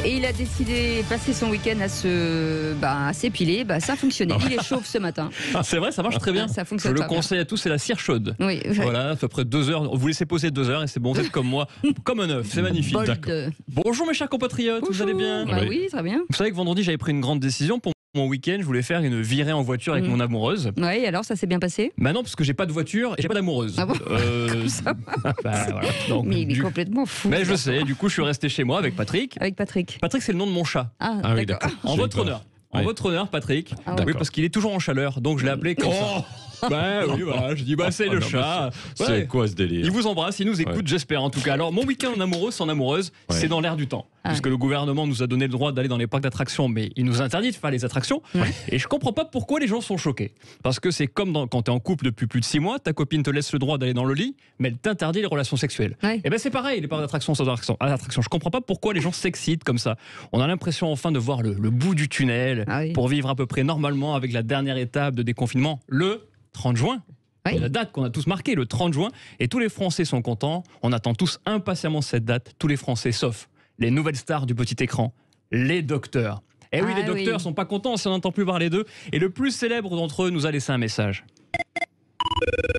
Et il a décidé de passer son week-end à s'épiler. Ça a fonctionné. Il est chauve ce matin. C'est vrai, ça marche très bien. Ça fonctionne. Je le conseille à tous, c'est la cire chaude. Oui. Voilà, à peu près 2 heures. Vous laissez poser 2 heures et c'est bon, vous êtes comme moi, comme un œuf. C'est magnifique. Bonjour mes chers compatriotes, vous allez bien? Oui, très bien. Vous savez que vendredi, j'avais pris une grande décision pour mon week-end. Je voulais faire une virée en voiture avec mon amoureuse. Oui, alors ça s'est bien passé? Non, parce que j'ai pas de voiture et j'ai pas d'amoureuse. Ah bon? Comme ça. Voilà. Donc, mais il est complètement fou. Mais je sais, du coup, je suis resté chez moi avec Patrick. Avec Patrick. Patrick, c'est le nom de mon chat. Ah oui, d'accord. En votre honneur. En votre honneur, Patrick. Oui, parce qu'il est toujours en chaleur, donc je l'ai appelé comme ça. Oui, voilà, je dis c'est le chat. C'est quoi ce délire? Il vous embrasse, il nous écoute, j'espère en tout cas. Alors, mon week-end en amoureux, sans amoureuse, c'est dans l'air du temps. Puisque le gouvernement nous a donné le droit d'aller dans les parcs d'attractions, mais il nous interdit de faire les attractions. Et je comprends pas pourquoi les gens sont choqués. Parce que c'est comme quand tu es en couple depuis plus de 6 mois, ta copine te laisse le droit d'aller dans le lit, mais elle t'interdit les relations sexuelles. Et c'est pareil, les parcs d'attractions sans attraction. Je comprends pas pourquoi les gens s'excitent comme ça. On a l'impression enfin de voir le bout du tunnel pour vivre à peu près normalement avec la dernière étape de déconfinement, le 30 juin. La date qu'on a tous marquée, le 30 juin, et tous les Français sont contents. On attend tous impatiemment cette date, tous les Français, sauf les nouvelles stars du petit écran, les docteurs. Et oui, les docteurs sont pas contents si on n'entend plus parler d'eux. Et le plus célèbre d'entre eux nous a laissé un message.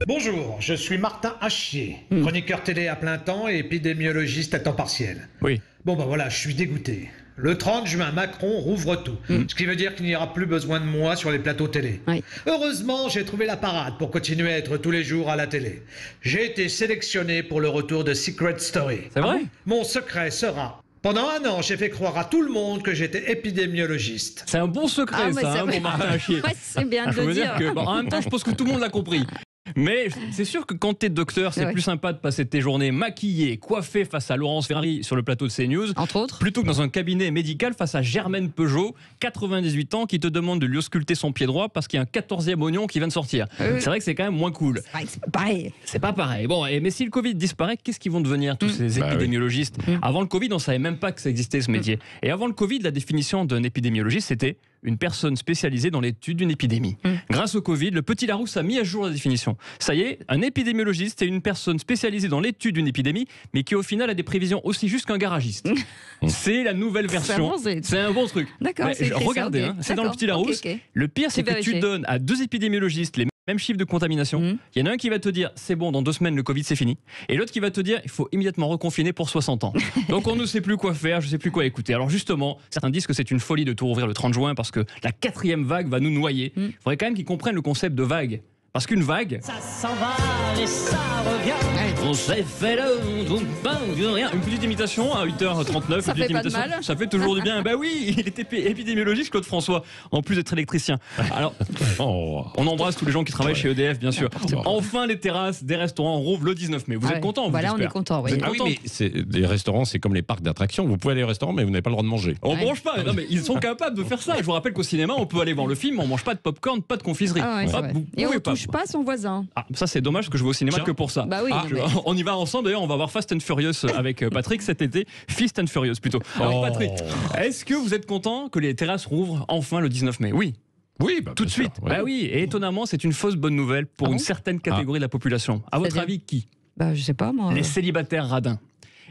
Bonjour, je suis Martin Hachier, chroniqueur télé à plein temps et épidémiologiste à temps partiel. Oui. Bon voilà, je suis dégoûté. Le 30 juin, Macron rouvre tout. Ce qui veut dire qu'il n'y aura plus besoin de moi sur les plateaux télé. Heureusement, j'ai trouvé la parade pour continuer à être tous les jours à la télé. J'ai été sélectionné pour le retour de Secret Story. C'est vrai? Mon secret sera... Pendant 1 an, j'ai fait croire à tout le monde que j'étais épidémiologiste. C'est un bon secret, pour Martin Hachier. C'est bien de le dire. En même temps, je pense que tout le monde l'a compris. Mais c'est sûr que quand t'es docteur, c'est plus sympa de passer tes journées maquillé, coiffé face à Laurence Ferrari sur le plateau de CNews, entre autres, plutôt que dans un cabinet médical face à Germaine Peugeot, 98 ans, qui te demande de lui ausculter son pied droit parce qu'il y a un 14e oignon qui vient de sortir. C'est vrai que c'est quand même moins cool. C'est pas pareil. C'est pas pareil. Bon, mais si le Covid disparaît, qu'est-ce qu'ils vont devenir tous ces épidémiologistes? Avant le Covid, on savait même pas que ça existait ce métier. Et avant le Covid, la définition d'un épidémiologiste, c'était une personne spécialisée dans l'étude d'une épidémie. Grâce au Covid, le Petit Larousse a mis à jour la définition. Ça y est, un épidémiologiste est une personne spécialisée dans l'étude d'une épidémie, mais qui au final a des prévisions aussi justes qu'un garagiste. C'est la nouvelle version. C'est un bon truc. D'accord. Regardez, c'est dans le Petit Larousse. Le pire, c'est que tu donnes à 2 épidémiologistes les mêmes chiffres de contamination. Il y en a un qui va te dire c'est bon, dans 2 semaines le Covid c'est fini, et l'autre qui va te dire il faut immédiatement reconfiner pour 60 ans. Donc on ne sait plus quoi faire, je ne sais plus quoi écouter. Alors justement, certains disent que c'est une folie de tout rouvrir le 30 juin parce que la 4e vague va nous noyer. Il faudrait quand même qu'ils comprennent le concept de vague. Parce qu'une vague, ça s'en va et ça revient. On s'est fait le rien. Une petite imitation à 8h39. Ça fait pas de mal. Ça fait toujours du bien. Bah oui, il était épidémiologiste, Claude François, en plus d'être électricien. Alors, on embrasse tous les gens qui travaillent chez EDF, bien sûr. Enfin, les terrasses des restaurants rouvrent le 19 mai. Vous êtes contents? Voilà, on est contents. Oui, mais les restaurants, c'est comme les parcs d'attractions. Vous pouvez aller au restaurant, mais vous n'avez pas le droit de manger. On mange pas. Non, mais ils sont capables de faire ça. Je vous rappelle qu'au cinéma, on peut aller voir le film, on mange pas de popcorn, pas de confiserie. Et on touche pas son voisin. Ça c'est dommage que je vais au cinéma que pour ça. Bah oui, on y va ensemble d'ailleurs, on va voir Fast and Furious avec Patrick cet été, Fist and Furious plutôt. Alors Patrick, est-ce que vous êtes content que les terrasses rouvrent enfin le 19 mai? Oui. Oui, tout de suite. Bah oui, et étonnamment, c'est une fausse bonne nouvelle pour une certaine catégorie de la population. À votre avis, qui? Je sais pas moi. Les célibataires radins.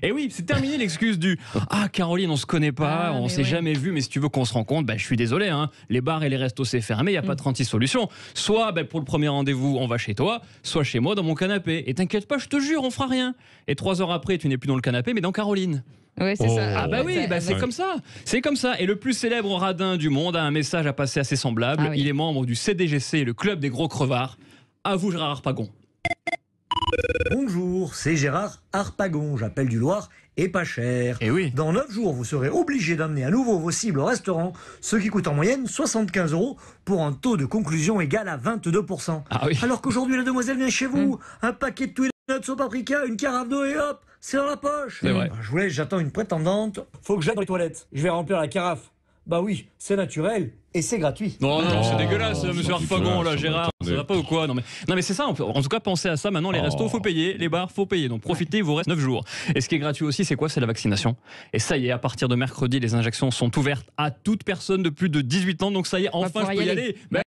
Et oui, c'est terminé l'excuse du « Ah Caroline, on se connaît pas, on s'est jamais vu, mais si tu veux qu'on se rencontre, je suis désolé, les bars et les restos c'est fermé, il n'y a pas 36 solutions. Soit pour le premier rendez-vous, on va chez toi, soit chez moi dans mon canapé. Et t'inquiète pas, je te jure, on fera rien. Et 3 heures après, tu n'es plus dans le canapé, mais dans Caroline. » Ouais, c'est ça. Ah bah oui, c'est comme ça. C'est comme ça. Et le plus célèbre radin du monde a un message à passer assez semblable. Il est membre du CDGC, le club des gros crevards. À vous, Gérard Harpagon. Bonjour, c'est Gérard Harpagon, j'appelle du Loir et pas cher. Et oui. Dans 9 jours, vous serez obligé d'amener à nouveau vos cibles au restaurant, ce qui coûte en moyenne 75 € pour un taux de conclusion égal à 22%. Alors qu'aujourd'hui, la demoiselle vient chez vous, un paquet de Twinnuts au paprika, une carafe d'eau et hop, c'est dans la poche. C'est vrai. Je vous laisse, j'attends une prétendante. Faut que j'aille dans les toilettes. Je vais remplir la carafe. Bah oui, c'est naturel et c'est gratuit. Non, c'est dégueulasse, monsieur Harpagon, là, Gérard. Ça va pas ou quoi? Non, mais c'est ça. En tout cas, pensez à ça. Maintenant, les restos, faut payer. Les bars, faut payer. Donc, profitez, il vous reste 9 jours. Et ce qui est gratuit aussi, c'est quoi? C'est la vaccination. Et ça y est, à partir de mercredi, les injections sont ouvertes à toute personne de plus de 18 ans. Donc, ça y est, enfin, je peux y aller.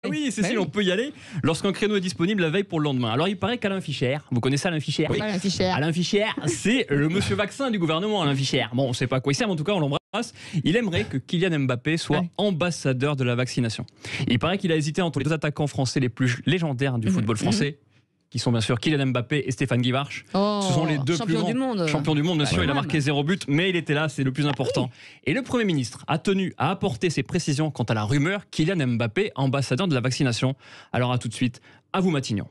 Oui, Cécile, on peut y aller lorsqu'un créneau est disponible la veille pour le lendemain. Alors, il paraît qu'Alain Fischer, vous connaissez Alain Fischer? Oui. Alain Fischer, c'est le monsieur vaccin du gouvernement, Alain Fischer. Bon, on ne sait pas à quoi il sert, mais en tout cas, on l'embrasse. Il aimerait que Kylian Mbappé soit ambassadeur de la vaccination. Il paraît qu'il a hésité entre les deux attaquants français les plus légendaires du football français, qui sont bien sûr Kylian Mbappé et Stéphane Guivarch. Ce sont les deux plus grands champions du monde, bien sûr. Il a marqué 0 but, mais il était là, c'est le plus important. Et le Premier ministre a tenu à apporter ses précisions quant à la rumeur Kylian Mbappé, ambassadeur de la vaccination. Alors à tout de suite, à vous Matignon.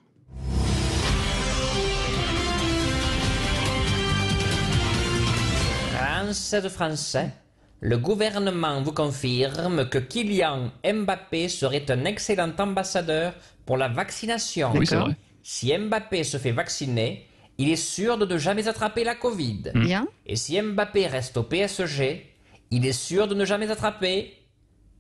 Français, le gouvernement vous confirme que Kylian Mbappé serait un excellent ambassadeur pour la vaccination. Oui, c'est vrai. Si Mbappé se fait vacciner, il est sûr de ne jamais attraper la Covid. Bien. Et si Mbappé reste au PSG, il est sûr de ne jamais attraper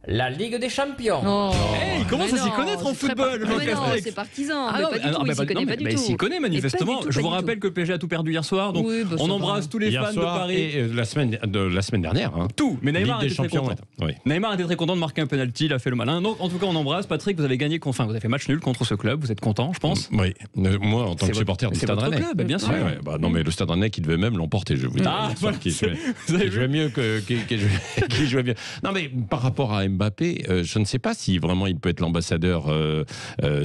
la Ligue des Champions. Hey, il commence à s'y connaître en football. Mais non, c'est partisan. Mais pas du tout. Il s'y connaît pas du tout. Il s'y connaît manifestement. Je vous rappelle que le PSG a tout perdu hier soir. Donc on embrasse tous les fans de Paris. Et la semaine dernière. Tout. Mais Neymar était très content. Oui. Neymar était très content de marquer un penalty. Il a fait le malin. Donc en tout cas, on embrasse. Patrick, vous avez gagné. Enfin, vous avez fait match nul contre ce club. Vous êtes content, je pense. Oui. Moi, en tant que supporter du Stade Rennais. Bien sûr. Non, mais le Stade Rennais qui devait même l'emporter, je vous dis. Qui jouait mieux qui jouait bien. Non, mais par rapport à Mbappé, je ne sais pas si vraiment il peut être l'ambassadeur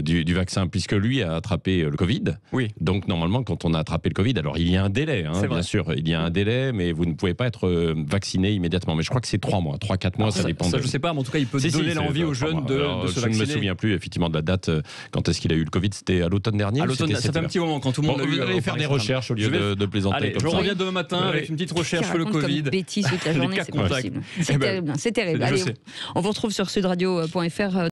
du vaccin, puisque lui a attrapé le Covid. Oui. Donc normalement, quand on a attrapé le Covid, alors il y a un délai, bien sûr, il y a un délai, mais vous ne pouvez pas être vacciné immédiatement. Mais je crois que c'est 3 mois, 3-4 mois, ça dépend. Ça, je ne sais pas, mais en tout cas, il peut donner l'envie aux jeunes de se vacciner. Je ne me souviens plus effectivement de la date, quand est-ce qu'il a eu le Covid, c'était à l'automne dernier. À l'automne, ça fait un petit moment quand tout le monde l'a eu. Vous allez faire des recherches au lieu de plaisanter. Allez, je reviens demain matin avec une petite recherche sur le Covid. Bêtise toute la journée, c'est pas possible. C'est terrible, c'est terrible. Allez, on vous retrouve sur sudradio.fr.